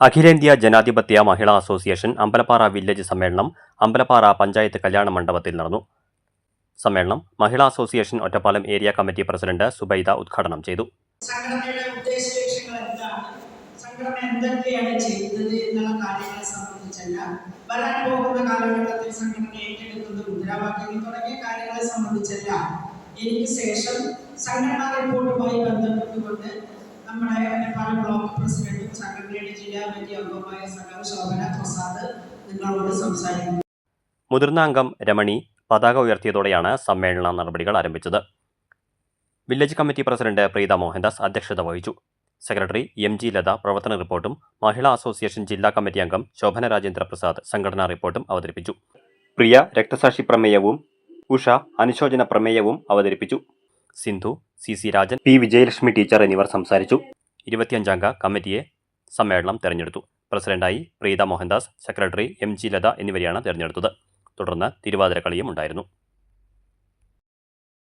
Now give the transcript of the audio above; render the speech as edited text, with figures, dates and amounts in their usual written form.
അഖിലേന്ത്യാ ജനാധിപത്യ മഹിളാ association Ambalappara village സമ്മേളനം അമ്പലപ്പാറ പഞ്ചായത്ത് കല്യാണ മണ്ഡപത്തിൽ നടന്നു. സമ്മേളനം Mahila association Ottapalam area committee president Subaida ഉദ്ഘാടനം ചെയ്തു. സംഘടനയുടെ ഉദ്ദേശലക്ഷ്യങ്ങൾ എന്താണ്, സംഘടന എന്തൊക്കെയാണ് ചെയ്തത് എന്നുള്ള കാര്യങ്ങളെ സംബന്ധിച്ചല്ല, വരാൻ പോകുന്ന കാലഘട്ടത്തിൽ സംഘടന ഏറ്റെടുക്കുന്ന മുദ്രാവാക്യങ്ങൾ തുടങ്ങിയ കാര്യങ്ങളെ സംബന്ധിച്ചല്ല, എനിക്ക് ശേഷം സംഘടനാ റിപ്പോർട്ടുമായി ബന്ധപ്പെട്ടുകൊണ്ട് നമ്മുടെ ഒറ്റപ്പാലം ബ്ലോക്ക് പ്രസിഡന്റും സംഘടനയുടെ ജില്ലാ കമ്മിറ്റി അംഗവുമായ സഖാവ് ശോഭന പ്രസാദ് നിങ്ങളോട് സംസാരിക്കുന്നു. മുതിർന്ന അംഗം രമണി പതാക ഉയർത്തിയതോടെയാണ് സമ്മേളന നടപടികൾ ആരംഭിച്ചത്. Village committee president Preetha Mohandas അധ്യക്ഷത വഹിച്ചു. സെക്രട്ടറി MG ലത പ്രവർത്തന റിപ്പോർട്ടും മഹിളാ അസോസിയേഷൻ ജില്ലാ കമ്മിറ്റി അംഗം ശോഭന രാജേന്ദ്ര പ്രസാദ് സംഘടനാ റിപ്പോർട്ടും അവതരിപ്പിച്ചു. പ്രിയ രക്തസാക്ഷി പ്രമേയവും ഉഷ അനുശോചന പ്രമേയവും അവതരിപ്പിച്ചു. Sindhu, CC Rajan, P Vijayalakshmi teacher എന്നിവർ സംസാരിച്ചു. 25-അംഗ കമ്മിറ്റിയെ സമ്മേളനം തെരഞ്ഞെടുത്തു. പ്രസിഡന്റായി പ്രീത മോഹൻദാസ്, സെക്രട്ടറി MG ലത എന്നിവരെയാണ് തെരഞ്ഞെടുത്തത്. തുടർന്ന് തിരുവാതിരക്കളിയും ഉണ്ടായിരുന്നു.